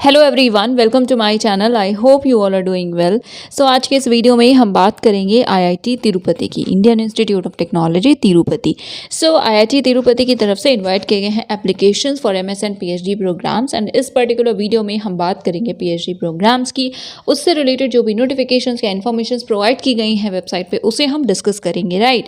Hello everyone, welcome to my channel. I hope you all are doing well. So आज के इस video में हम बात करेंगे आईआईटी तिरुपति की, Indian institute of technology Tirupati. So IIT Tirupati की तरफ से इनवाइट किए गए हैं applications for MS and PhD programs. And इस पर्टिकुलर वीडियो में हम बात करेंगे पीएचडी प्रोग्राम्स की, उससे रिलेटेड जो भी नोटिफिकेशंस या इन्फॉर्मेशन प्रोवाइड की गई हैं वेबसाइट पर, उसे हम डिस्कस करेंगे, राइट।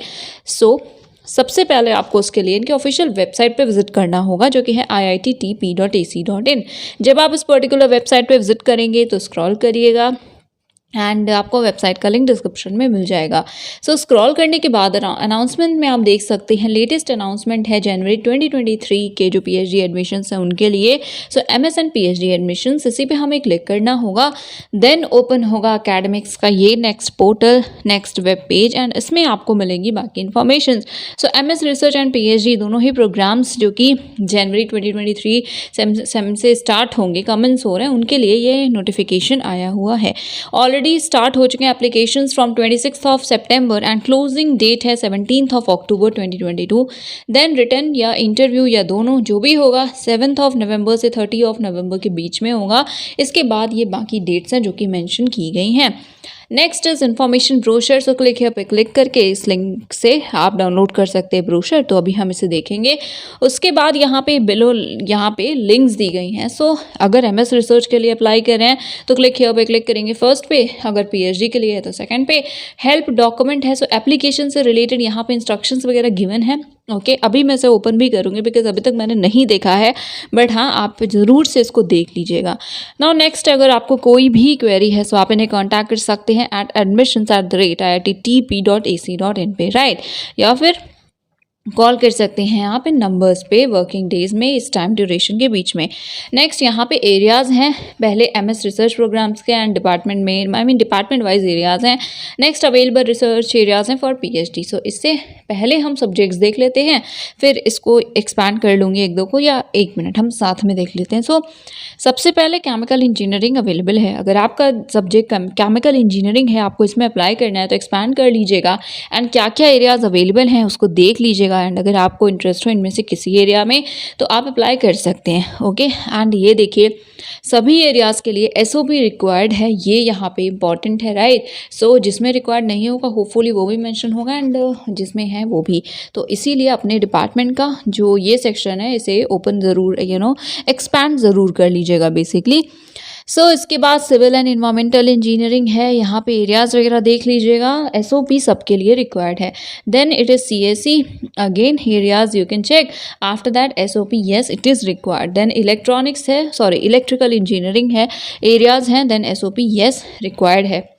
सो सबसे पहले आपको उसके लिए इनके ऑफिशियल वेबसाइट पे विजिट करना होगा, जो कि है iittp.ac.in। जब आप इस पर्टिकुलर वेबसाइट पे विजिट करेंगे तो स्क्रॉल करिएगा एंड आपको वेबसाइट का लिंक डिस्क्रिप्शन में मिल जाएगा। सो स्क्रॉल करने के बाद अनाउंसमेंट में आप देख सकते हैं, लेटेस्ट अनाउंसमेंट है जनवरी 2023 के जो पीएचडी एडमिशन्स हैं उनके लिए। सो एमएस एंड पीएचडी एडमिशन्स, इसी पे हमें क्लिक करना होगा। देन ओपन होगा एकेडमिक्स का ये next portal, next web page, and इसमें आपको मिलेंगी बाकी information. So MS research and PhD दोनों ही प्रोग्राम्स जो कि जनवरी 2023 सेम से स्टार्ट होंगे, कमेंस हो रहे हैं, उनके लिए ये नोटिफिकेशन आया हुआ है। ऑलरेडी स्टार्ट हो चुके हैं एप्लीकेशंस फ्रॉम 26 ऑफ सितंबर एंड क्लोजिंग डेट है 17 ऑफ अक्टूबर 2022। देन रिटर्न या इंटरव्यू या दोनों जो भी होगा 7 ऑफ नवंबर से 30 ऑफ नवंबर के बीच में होगा। इसके बाद ये बाकी डेट्स हैं जो कि मेंशन की गई हैं। Next is information brochure. So click here पे क्लिक करके इस लिंक से आप डाउनलोड कर सकते हैं ब्रोशर। तो अभी हम इसे देखेंगे। उसके बाद यहाँ पे बिलो यहाँ पे लिंक्स दी गई हैं। सो अगर एमएस रिसर्च के लिए अप्लाई कर रहे हैं तो क्लिक here पे क्लिक करेंगे फर्स्ट पे, अगर पीएचडी के लिए है तो सेकंड पे। हेल्प डॉक्यूमेंट है, सो एप्लीकेशन से रिलेटेड यहाँ पे इंस्ट्रक्शंस वगैरह गिवन है। ओके, अभी मैं इसे ओपन भी करूँगी बिकॉज अभी तक मैंने नहीं देखा है, बट हाँ आप ज़रूर से इसको देख लीजिएगा। नाउ नेक्स्ट, अगर आपको कोई भी क्वेरी है सो आप इन्हें कॉन्टैक्ट कर सकते हैं at admissions@iittp.ac.in पे, राइट, या फिर कॉल कर सकते हैं आप इन नंबर्स पे वर्किंग डेज में इस टाइम ड्यूरेशन के बीच में। नेक्स्ट यहाँ पे एरियाज़ हैं, पहले एमएस रिसर्च प्रोग्राम्स के एंड डिपार्टमेंट में डिपार्टमेंट वाइज एरियाज़ हैं। नेक्स्ट अवेलेबल रिसर्च एरियाज़ हैं फॉर पीएचडी। सो इससे पहले हम सब्जेक्ट्स देख लेते हैं, फिर इसको एक्सपैंड कर लूँगी एक दो को, या एक मिनट हम साथ में देख लेते हैं। सो सबसे पहले केमिकल इंजीनियरिंग अवेलेबल है। अगर आपका सब्जेक्ट केमिकल इंजीनियरिंग है, आपको इसमें अप्लाई करना है तो एक्सपैंड कर लीजिएगा एंड क्या क्या एरियाज़ अवेलेबल हैं उसको देख लीजिएगा। एंड अगर आपको इंटरेस्ट हो इनमें से किसी एरिया में तो आप अप्लाई कर सकते हैं। ओके, एंड ये देखिए सभी एरियाज़ के लिए एसओपी रिक्वायर्ड है, ये यहाँ पे इंपॉर्टेंट है, राइट। सो जिसमें रिक्वायर्ड नहीं होगा होपफुली वो भी मेंशन होगा एंड जिसमें है वो भी। तो इसीलिए अपने डिपार्टमेंट का जो ये सेक्शन है इसे ओपन ज़रूर एक्सपैंड ज़रूर कर लीजिएगा बेसिकली। सो इसके बाद सिविल एंड इन्वायरमेंटल इंजीनियरिंग है, यहाँ पे एरियाज़ वगैरह देख लीजिएगा। एसओपी सबके लिए रिक्वायर्ड है। Then it is CSC, again areas you can check. After that SOP, yes it is required. Then electronics है, सॉरी इलेक्ट्रिकल इंजीनियरिंग है, एरियाज़ हैं, देन एसओपी येस रिक्वायर्ड है।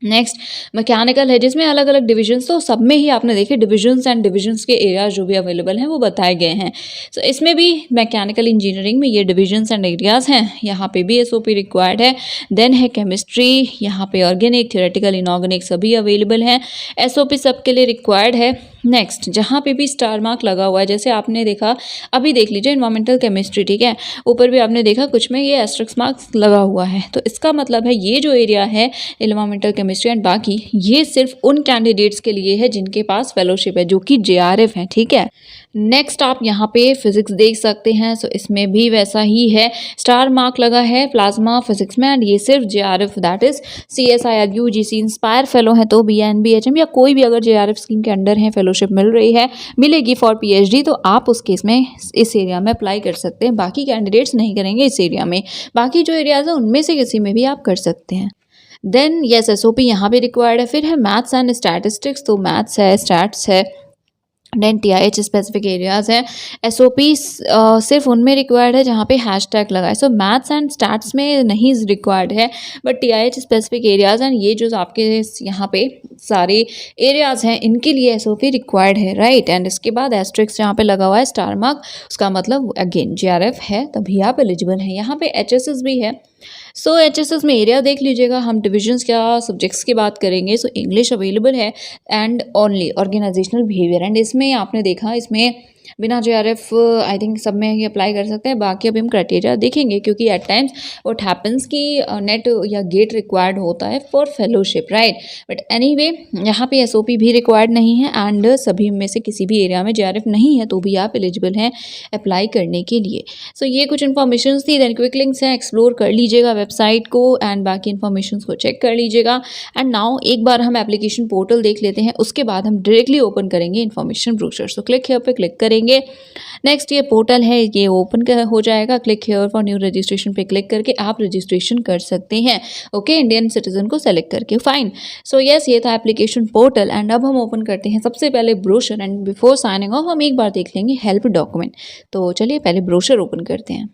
नेक्स्ट मैकेनिकल है, जिसमें अलग अलग डिविजन्स, तो सब में ही आपने देखे डिविजन्स एंड डिविजन्स के एरियाज जो भी अवेलेबल हैं वो बताए गए हैं। सो इसमें भी मैकेनिकल इंजीनियरिंग में ये डिविजन्स एंड एरियाज़ हैं, यहाँ पे भी एसओपी रिक्वायर्ड है। देन है केमिस्ट्री, यहाँ पे ऑर्गेनिक, थ्योरेटिकल, इनऑर्गेनिक सभी अवेलेबल हैं, एसओपी सबके लिए रिक्वायर्ड है। नेक्स्ट जहाँ पे भी स्टार मार्क लगा हुआ है, जैसे आपने देखा, अभी देख लीजिए इन्वायरमेंटल केमिस्ट्री, ठीक है, ऊपर भी आपने देखा कुछ में ये एस्ट्रिक्स मार्क्स लगा हुआ है, तो इसका मतलब है ये जो एरिया है इन्वायरमेंटल केमिस्ट्री एंड बाकी, ये सिर्फ उन कैंडिडेट्स के लिए है जिनके पास फेलोशिप है, जो कि जेआरएफ है, ठीक है। नेक्स्ट आप यहाँ पे फिजिक्स देख सकते हैं। सो इसमें भी वैसा ही है, स्टार मार्क लगा है प्लाज्मा फिजिक्स में एंड ये सिर्फ JRF, that is CSIR, UGC, inspire fellow है तो BNBHM या कोई भी अगर जेआरएफ स्कीम के अंडर है फेलोशिप मिल रही है, मिलेगी फॉर पीएचडी, तो आप उस केस में इस एरिया में अप्लाई कर सकते हैं। बाकी कैंडिडेट्स नहीं करेंगे इस एरिया में, बाकी जो एरियाज है उनमें से किसी में भी आप कर सकते हैं। देन येस एसओपी यहाँ पे रिक्वायर्ड है। फिर है मैथ्स एंड स्टैटिस्टिक्स, तो मैथ्स है, स्टैट्स है। देन TIH स्पेसिफिक एरियाज़ हैं, एसओपी सिर्फ उनमें रिक्वायर्ड है जहाँ पे हैशटैग लगा है। सो मैथ्स एंड स्टैट्स में नहीं रिक्वायर्ड है, but TIH specific areas and ये जो आपके यहाँ पे सारे एरियाज़ हैं इनके लिए एसओपी रिक्वायर्ड है, राइट। एंड इसके बाद एस्ट्रिक्स यहाँ पे लगा हुआ है स्टार मार्क, उसका मतलब अगेन जेआरएफ है तभी आप एलिजिबल हैं। यहाँ पे HSS भी है। सो HSS में एरिया देख लीजिएगा। हम डिविजन्स क्या सब्जेक्ट्स की बात करेंगे, सो इंग्लिश अवेलेबल है एंड ओनली ऑर्गेनाइजेशनल बिहेवियर, एंड इसमें आपने देखा इसमें बिना JRF आई थिंक सब में ही अप्लाई कर सकते हैं। बाकी अभी हम क्राइटेरिया देखेंगे, क्योंकि एट टाइम्स व्हाट हैपन्स कि नेट या गेट रिक्वायर्ड होता है for fellowship, right. But anyway यहाँ पे SOP भी रिक्वायर्ड नहीं है एंड सभी में से किसी भी एरिया में JRF नहीं है तो भी आप एलिजिबल हैं अप्लाई करने के लिए। सो ये कुछ इन्फॉर्मेशन थी। देन क्विक लिंक्स हैं, एक्सप्लोर कर लीजिएगा वेबसाइट को एंड बाकी इन्फॉर्मेशन को चेक कर लीजिएगा। एंड नाउ एक बार हम एप्लीकेशन पोर्टल देख लेते हैं, उसके बाद हम डायरेक्टली ओपन करेंगे information brochure. So click here पे क्लिक करेंगे। नेक्स्ट ये पोर्टल है, ये ओपन हो जाएगा। Click here for new registration पे क्लिक करके आप रजिस्ट्रेशन कर सकते हैं। ओके, इंडियन सिटीजन को सेलेक्ट करके, फाइन। सो यस, ये था एप्लीकेशन पोर्टल एंड अब हम ओपन करते हैं सबसे पहले brochure and before signing off हम एक बार देख लेंगे हेल्प डॉक्यूमेंट। तो चलिए पहले ब्रोशर ओपन करते हैं।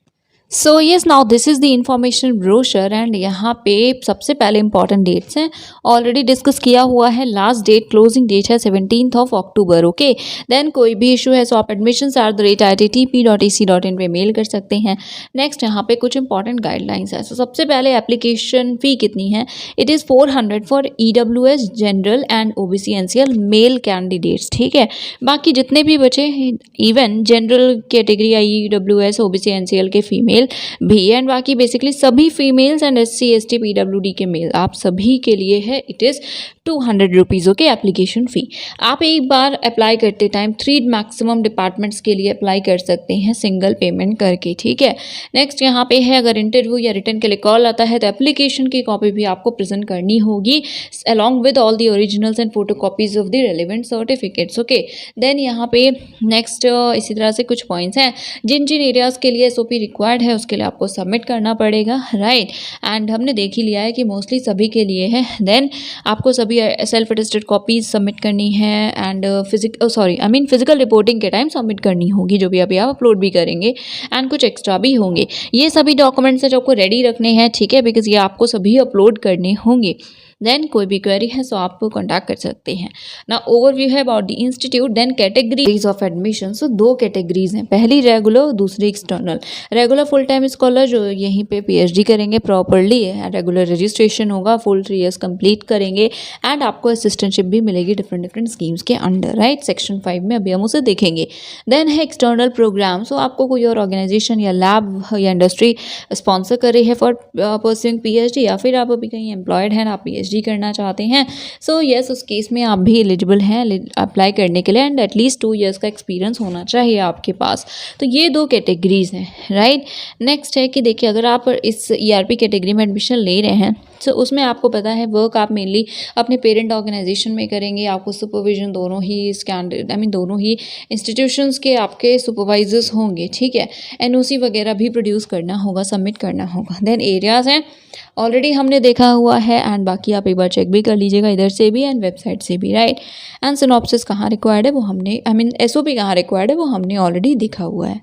So yes, now this is the information brochure and यहाँ पे सबसे पहले इंपॉर्टेंट डेट्स हैं, ऑलरेडी डिस्कस किया हुआ है। लास्ट डेट क्लोजिंग डेट है 17 अक्टूबर। ओके, देन कोई भी इशू है सो आप admissions@ittp.ac.in पे मेल कर सकते हैं। नेक्स्ट यहाँ पे कुछ इंपॉर्टेंट गाइडलाइंस है। सो सबसे पहले एप्लीकेशन फ़ी कितनी है, it is 400 for EWS general and OBC NCL male candidates, ठीक है। बाकी जितने भी बचे इवन जनरल कैटेगरी या EWS OBC NCL के फीमेल भी एंड बाकी बेसिकली सभी females and SC ST PWD के मेल आप सभी के लिए है, it is 200 rupees. Okay, application fee. आप एक बार अप्लाई करते टाइम 3 मैक्सिमम डिपार्टमेंट्स के लिए अप्लाई कर सकते हैं सिंगल पेमेंट करके, ठीक है। नेक्स्ट यहाँ पे है, अगर इंटरव्यू या रिटर्न के लिए कॉल आता है तो एप्लीकेशन की कॉपी भी आपको प्रेजेंट करनी होगी along with all the originals and photo copies of the relevant certificates. Okay, then यहाँ पे नेक्स्ट इसी तरह से कुछ पॉइंट्स हैं, जिन जिन एरियाज़ के लिए SOP रिक्वायर्ड है उसके लिए आपको सबमिट करना पड़ेगा, राइट। एंड हमने देख ही लिया है कि मोस्टली सभी के लिए है। देन आपको सभी सेल्फ अटेस्टेड कॉपीज सबमिट करनी है एंड फिजिकल रिपोर्टिंग के टाइम सबमिट करनी होगी, जो भी अभी आप अपलोड भी करेंगे एंड कुछ एक्स्ट्रा भी होंगे। ये सभी डॉक्यूमेंट्स हैं जो आपको रेडी रखने हैं, ठीक है, बिकॉज ये आपको सभी अपलोड करने होंगे। देन कोई भी क्वेरी है सो आप कॉन्टैक्ट कर सकते हैं ना। ओवरव्यू है about the institute. Then categories of admission, so 2 categories हैं, पहली रेगुलर, दूसरी external. Regular full time scholar जो यहीं पे PhD करेंगे प्रॉपरली, रेगुलर रजिस्ट्रेशन होगा, फुल 3 years कंप्लीट करेंगे एंड आपको असिस्टेंटशिप भी मिलेगी डिफरेंट स्कीम्स के अंडर, राइट। सेक्शन 5 में अभी हम उसे देखेंगे। देन है एक्सटर्नल प्रोग्राम, सो आपको कोई और ऑर्गेनाइजेशन या लैब या इंडस्ट्री स्पॉन्सर कर रही है फॉर परस्यूइंग PhD, या फिर आप अभी कहीं एम्प्लॉयड हैं, आप PhD करना चाहते हैं, सो यस उस केस में आप भी एलिजिबल हैं अप्लाई करने के लिए एंड एटलीस्ट 2 years का एक्सपीरियंस होना चाहिए आपके पास। तो ये 2 कैटेगरीज हैं, राइट। नेक्स्ट है कि देखिए, अगर आप इस ERP कैटेगरी में एडमिशन ले रहे हैं तो उसमें आपको पता है वर्क आप मेनली अपने पेरेंट ऑर्गेनाइजेशन में करेंगे। आपको सुपरविजन दोनों ही दोनों ही इंस्टीट्यूशंस के आपके सुपरवाइजर्स होंगे, ठीक है। NOC वगैरह भी प्रोड्यूस करना होगा, सबमिट करना होगा। देन एरियाज़ हैं, ऑलरेडी हमने देखा हुआ है एंड बाकी आप एक बार चेक भी कर लीजिएगा इधर से भी एंड वेबसाइट से भी, राइट। एंड सिनॉप्सिस कहाँ रिक्वायर्ड है वो हमने SOP कहाँ रिक्वायर्ड है वो हमने ऑलरेडी देखा हुआ है।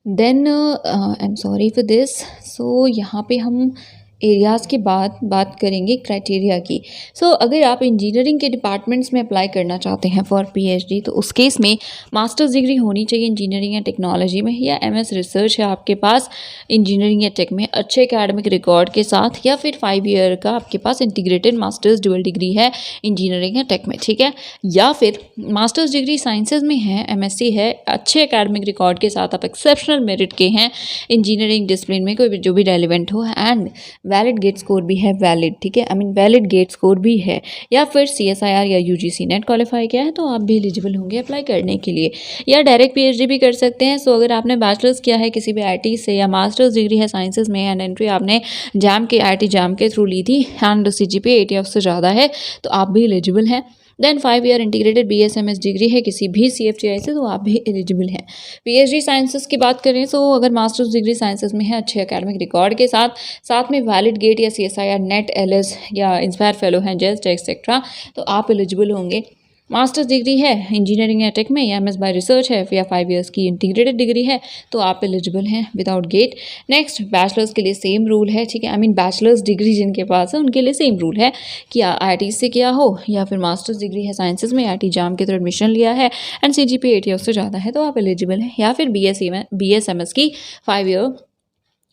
Then I am sorry for this. So यहाँ पे हम एरियाज़ के बाद बात करेंगे क्राइटेरिया की। सो अगर आप इंजीनियरिंग के डिपार्टमेंट्स में अप्लाई करना चाहते हैं फॉर PhD तो उस केस में मास्टर्स डिग्री होनी चाहिए इंजीनियरिंग या टेक्नोलॉजी में, या MS रिसर्च है आपके पास इंजीनियरिंग या टेक में अच्छे एकेडमिक रिकॉर्ड के साथ, या फिर 5 year का आपके पास इंटीग्रेटेड मास्टर्स ड्यूअल डिग्री है इंजीनियरिंग या टेक में, ठीक है। या फिर मास्टर्स डिग्री साइंसेज में है, MSc है, अच्छे एकेडमिक रिकॉर्ड के साथ, आप एक्सेप्शनल मेरिट के हैं इंजीनियरिंग डिसिप्लिन में, कोई जो भी रेलिवेंट हो, एंड वैलिड गेट स्कोर भी है, वैलिड, ठीक है, वैलिड गेट स्कोर भी है, या फिर CSIR या UGC नेट क्वालिफाई किया है, तो आप भी एलिजिबल होंगे अप्लाई करने के लिए। या डायरेक्ट PhD भी कर सकते हैं। सो अगर आपने बैचलर्स किया है किसी भी IT से, या मास्टर्स डिग्री है साइंसेज में एंड एंट्री आपने IT जैम के थ्रू ली थी एंड CGPA 80 से ज़्यादा है, तो आप भी एलिजिबल हैं। Then 5 year integrated BSMS degree है किसी भी CFTI से, तो आप भी एलिजिबल हैं। PhD साइंसेस की बात करें तो अगर मास्टर्स डिग्री साइंसेस में है अच्छे एकेडमिक रिकॉर्ड के साथ में वैलिड गेट या CSIR नेट LS या इंस्पायर फेलो हैं जेस्ट एक्सेट्रा, तो आप एलिजिबल होंगे। मास्टर्स डिग्री है इंजीनियरिंग या टेक में, या MS बाय रिसर्च है, या 5 years की इंटीग्रेटेड डिग्री है, तो आप एलिजिबल हैं विदाउट गेट। नेक्स्ट बैचलर्स के लिए सेम रूल है, ठीक है, बैचलर्स डिग्री जिनके पास है उनके लिए सेम रूल है कि IIT से किया हो, या फिर मास्टर्स डिग्री है साइंसेज में IT जैम के थ्रू एडमिशन लिया है एंड CGPA 80 से ज़्यादा है, तो आप एलिजिबल हैं। या फिर BSMS की 5 year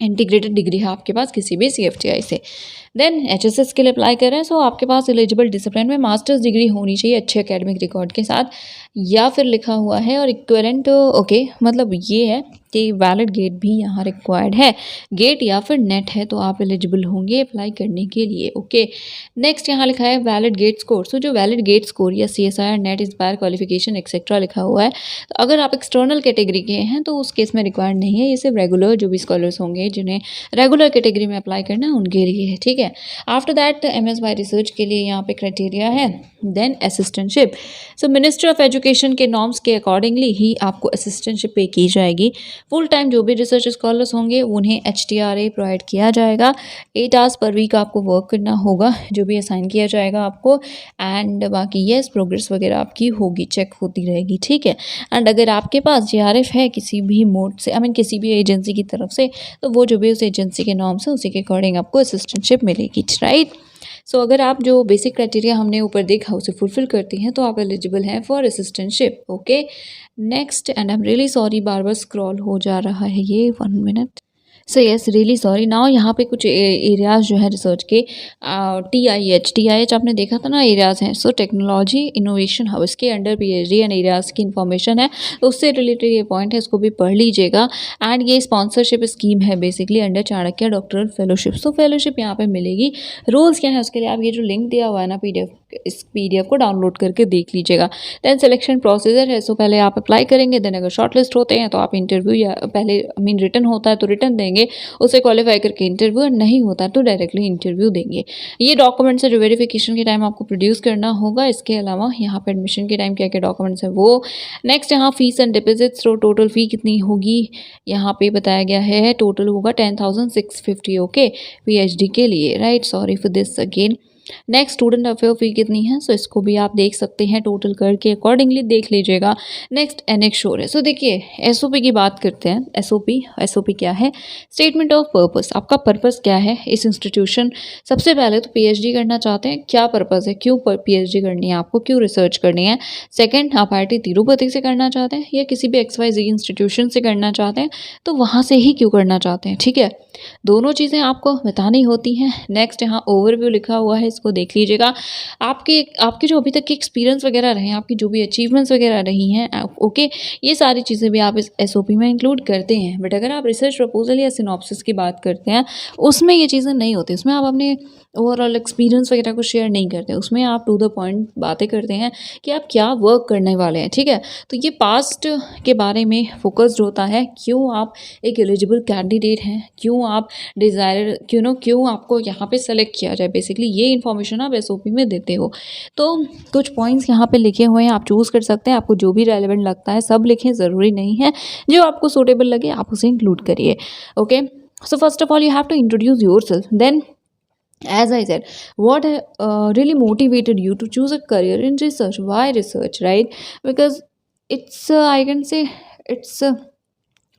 इंटीग्रेटेड डिग्री है आपके पास किसी भी CFTI से। देन HSS के लिए अप्लाई कर रहे हैं, सो आपके पास एलिजिबल डिसिप्लिन में मास्टर्स डिग्री होनी चाहिए अच्छे एकेडमिक रिकॉर्ड के साथ, या फिर लिखा हुआ है और इक्विवेलेंट ओके, मतलब ये है कि वैलिड गेट भी यहाँ रिक्वायर्ड है, गेट या फिर नेट है तो आप एलिजिबल होंगे अप्लाई करने के लिए। ओके, नेक्स्ट यहाँ लिखा है वैलिड गेट स्कोर। सो जो वैलिड गेट स्कोर या CSIR NET INSPIRE qualification etcetera लिखा हुआ है, तो अगर आप एक्सटर्नल कैटेगरी के हैं तो उस केस में रिक्वायर्ड नहीं है, ये सिर्फ रेगुलर जो भी स्कॉलर्स होंगे जिन्हें रेगुलर कैटेगरी में अप्लाई करना है उनके लिए है, ठीक है। After that MS by research के लिए यहाँ पे क्राइटेरिया है। Then assistantship, so ministry of education के नॉर्म्स के अकॉर्डिंगली ही आपको असिस्टेंटशिप पे की जाएगी। फुल टाइम जो भी रिसर्च स्कॉलर्स होंगे उन्हें HTRA प्रोवाइड किया जाएगा। 8 आवर्स पर वीक आपको वर्क करना होगा जो भी असाइन किया जाएगा आपको, एंड बाकी येस प्रोग्रेस वगैरह आपकी होगी, चेक होती रहेगी, ठीक है। एंड अगर आपके पास JRF है किसी भी मोड से, किसी भी एजेंसी की तरफ से, तो वो जो भी उस एजेंसी के नॉर्म्स है उसी के अकॉर्डिंग आपको असिस्टेंटशिप मिलेगी, राइट। सो अगर आप जो बेसिक क्राइटेरिया हमने ऊपर देखा उसे फुलफिल करती हैं तो आप एलिजिबल हैं for assistantship. Okay, next, and I am really sorry bar bar scroll हो जा रहा है ये, 1 minute. So yes really sorry. Now यहाँ पे कुछ एरियाज़ जो है रिसर्च के TIH आपने देखा था ना एरियाज़ हैं। सो टेक्नोलॉजी इनोवेशन हब, इसके अंडर PhD एंड एरियाज़ की इन्फॉर्मेशन है, तो उससे रिलेटेड ये पॉइंट है, इसको भी पढ़ लीजिएगा। एंड ये स्पॉन्सरशिप स्कीम है basically under Chanakya doctoral fellowship. So fellowship यहाँ पे मिलेगी। रूल्स क्या है उसके लिए आप ये जो लिंक दिया हुआ है ना PDF, इस PDF को डाउनलोड करके देख लीजिएगा। देन सिलेक्शन प्रोसीजर है। सो पहले आप अप्लाई करेंगे, देन अगर शॉर्टलिस्ट होते हैं तो आप इंटरव्यू, या पहले रिटन होता है तो रिटन देंगे, उसे क्वालिफाई करके इंटरव्यू, नहीं होता तो डायरेक्टली इंटरव्यू देंगे। ये डॉक्यूमेंट्स है जो वेरिफिकेशन के टाइम आपको प्रोड्यूस करना होगा। इसके अलावा यहाँ पे एडमिशन के टाइम क्या क्या डॉक्यूमेंट्स है वो। नेक्स्ट यहाँ फीस एंड डिपॉजिट्स, तो टोटल फ़ी कितनी होगी यहाँ पे बताया गया है, टोटल होगा 10,650। ओके, PhD के लिए, right, sorry for this again. Next student affair fee कितनी है, सो इसको भी आप देख सकते हैं, टोटल करके अकॉर्डिंगली देख लीजिएगा। नेक्स्ट एनेक्सोर है। सो देखिए SOP की बात करते हैं। SOP क्या है, स्टेटमेंट ऑफ पर्पस। आपका पर्पस क्या है इस इंस्टीट्यूशन, सबसे पहले तो PhD करना चाहते हैं, क्या पर्पस है, क्यों PhD करनी है आपको, क्यों रिसर्च करनी है। सेकेंड, आप IIT तिरुपति से करना चाहते हैं या किसी भी XYZ इंस्टीट्यूशन से करना चाहते हैं, तो वहाँ से ही क्यों करना चाहते हैं, ठीक है, दोनों चीज़ें आपको बतानी होती हैं। नेक्स्ट यहाँ ओवरव्यू लिखा हुआ है, इसको देख लीजिएगा। आपके जो अभी तक के एक्सपीरियंस वगैरह रहे हैं, आपकी जो भी अचीवमेंट्स वगैरह रही हैं, ओके, ये सारी चीज़ें भी आप इस SOP में इंक्लूड करते हैं। बट अगर आप रिसर्च प्रपोजल या सिनॉप्सिस की बात करते हैं, उसमें ये चीज़ें नहीं होती, उसमें आप अपने ओवरऑल एक्सपीरियंस वगैरह को शेयर नहीं करते, उसमें आप टू द पॉइंट बातें करते हैं कि आप क्या वर्क करने वाले हैं, ठीक है। तो ये पास्ट के बारे में फोकस्ड होता है, क्यों आप एक एलिजिबल कैंडिडेट हैं, क्यों आप डिज़ायर, क्यों आपको यहाँ पे सेलेक्ट किया जाए, बेसिकली ये इन्फॉर्मेशन आप SOP में देते हो। तो कुछ पॉइंट्स यहाँ पे लिखे हुए हैं, आप चूज़ कर सकते हैं, आपको जो भी रेलेवेंट लगता है सब लिखें, ज़रूरी नहीं है, जो आपको सूटेबल लगे आप उसे इंक्लूड करिए। Okay, so first of all you have to introduce yourself. Then, as I said, what really motivated you to choose a career in research? Why research, right? Because it's I can say it's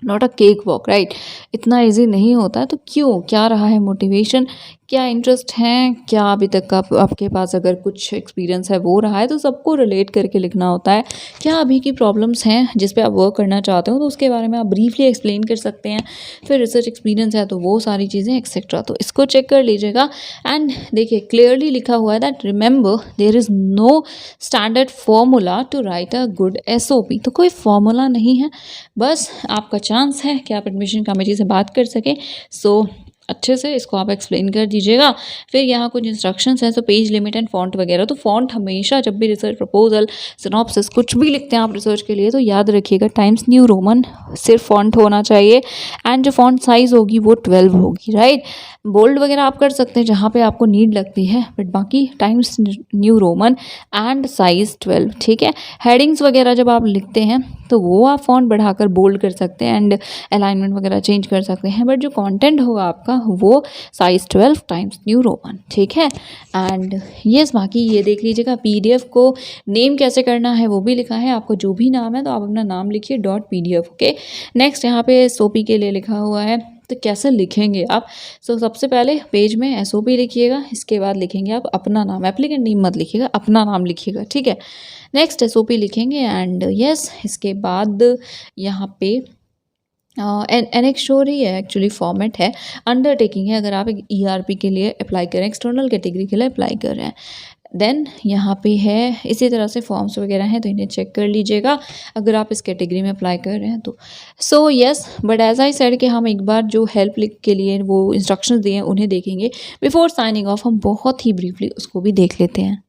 not a cake walk, right, इतना easy नहीं होता है। तो क्यों, क्या रहा है motivation, क्या इंटरेस्ट हैं, क्या अभी तक आपके पास अगर कुछ एक्सपीरियंस है वो रहा है, तो सबको रिलेट करके लिखना होता है। क्या अभी की प्रॉब्लम्स हैं जिस पे आप वर्क करना चाहते हो, तो उसके बारे में आप ब्रीफली एक्सप्लेन कर सकते हैं। फिर रिसर्च एक्सपीरियंस है तो वो सारी चीज़ें एक्सेट्रा, तो इसको चेक कर लीजिएगा। एंड देखिए क्लियरली लिखा हुआ है that remember there is no standard formula to write a good SOP। तो कोई फॉर्मूला नहीं है, बस आपका चांस है कि आप एडमिशन कमेटी से बात कर सकें। सो अच्छे से इसको आप एक्सप्लेन कर दीजिएगा। फिर यहाँ कुछ इंस्ट्रक्शंस हैं, तो पेज लिमिट एंड फॉन्ट वगैरह। तो फॉन्ट हमेशा जब भी रिसर्च प्रपोजल, सिनॉप्सिस कुछ भी लिखते हैं आप रिसर्च के लिए, तो याद रखिएगा टाइम्स न्यू रोमन सिर्फ फॉन्ट होना चाहिए। एंड जो फॉन्ट साइज़ होगी वो 12 होगी, राइट। बोल्ड वगैरह आप कर सकते हैं जहाँ पे आपको नीड लगती है, बट बाकी times new Roman and size 12, ठीक है। हेडिंग्स वगैरह जब आप लिखते हैं तो वो आप फॉन्ट बढ़ाकर बोल्ड कर सकते हैं एंड अलाइनमेंट वगैरह चेंज कर सकते हैं, बट जो कंटेंट होगा आपका वो साइज़ 12 टाइम्स न्यू रोमन, ठीक है। एंड यस, बाकी ये देख लीजिएगा PDF को नेम कैसे करना है वो भी लिखा है। आपको जो भी नाम है तो आप अपना नाम लिखिए .pdf, ओके। नेक्स्ट यहाँ पे SOP के लिए लिखा हुआ है, तो कैसे लिखेंगे आप। सो सबसे पहले पेज में SOP लिखिएगा, इसके बाद लिखेंगे आप अपना नाम, एप्लीकेंट नेम मत लिखिएगा, अपना नाम लिखिएगा, ठीक है। नेक्स्ट SOP लिखेंगे एंड यस, इसके बाद यहाँ पे एनेक्श्योर ही है एक्चुअली, फॉर्मेट है, अंडरटेकिंग है। अगर आप एक ईआरपी के लिए अप्लाई करें, एक्सटर्नल कैटेगरी के लिए अप्लाई कर रहे हैं, देन यहाँ पे है इसी तरह से फॉर्म्स वगैरह हैं, तो इन्हें चेक कर लीजिएगा अगर आप इस कैटेगरी में अप्लाई कर रहे हैं तो। So yes, but as I said कि हम एक बार जो हेल्प लिंक के लिए वो इंस्ट्रक्शंस दिए हैं उन्हें देखेंगे। बिफोर साइनिंग ऑफ हम बहुत ही ब्रीफली उसको भी देख लेते हैं।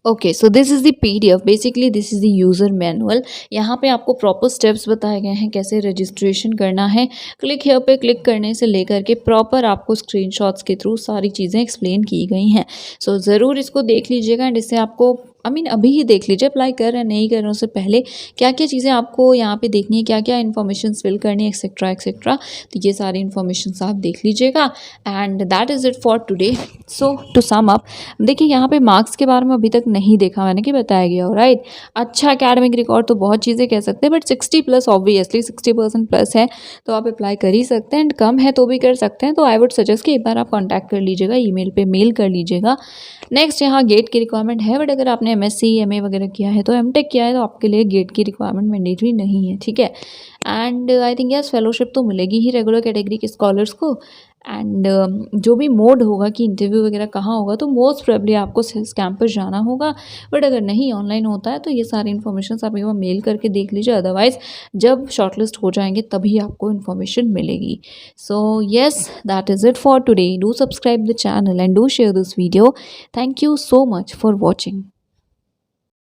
Okay, so this is the PDF, basically this is the user manual. यहाँ पे आपको प्रॉपर स्टेप्स बताए गए हैं कैसे रजिस्ट्रेशन करना है। क्लिक हियर पे क्लिक करने से लेकर के प्रॉपर आपको स्क्रीनशॉट्स के थ्रू सारी चीज़ें एक्सप्लेन की गई हैं। सो ज़रूर इसको देख लीजिएगा एंड इससे आपको अभी ही देख लीजिए, अप्लाई कर रहे हैं नहीं कर रहे हैं उससे पहले क्या क्या चीज़ें आपको यहाँ पे देखनी है, क्या क्या इन्फॉर्मेशन फिल करनी है, एक्सेट्रा एक्सेट्रा। तो ये सारी इन्फॉर्मेशन आप देख लीजिएगा and that is it for today. So to sum up, देखिए यहाँ पे मार्क्स के बारे में अभी तक नहीं देखा मैंने कि बताया गया हो, राइट। अच्छा एकेडमिक रिकॉर्ड तो बहुत चीज़ें कह सकते हैं, बट 60+ ऑब्वियसली 60% प्लस है तो आप अप्लाई कर ही सकते हैं, एंड कम है तो भी कर सकते हैं। तो आई वुड सजेस्ट कि एक बार आप कॉन्टैक्ट कर लीजिएगा, ईमेल पे मेल कर लीजिएगा। नेक्स्ट, यहाँ गेट की रिक्वायरमेंट है, बट अगर आपने एमएससी एमए वगैरह किया है तो एमटेक किया है तो आपके लिए गेट की रिक्वायरमेंट मैंडेटरी नहीं है, ठीक है। And I think yes, fellowship तो मिलेगी ही रेगुलर कैटेगरी के स्कॉलर्स को। एंड जो भी मोड होगा कि इंटरव्यू वगैरह कहाँ होगा, तो मोस्ट प्रोबेबली आपको कैंपस जाना होगा, बट अगर नहीं ऑनलाइन होता है तो ये सारी इन्फॉर्मेशन आप एक बार मेल करके देख लीजिए, अदरवाइज जब शॉर्टलिस्ट हो जाएंगे तभी आपको इन्फॉर्मेशन मिलेगी। So yes, that is it for today. Do subscribe the channel and do share this video. Thank you so much for watching.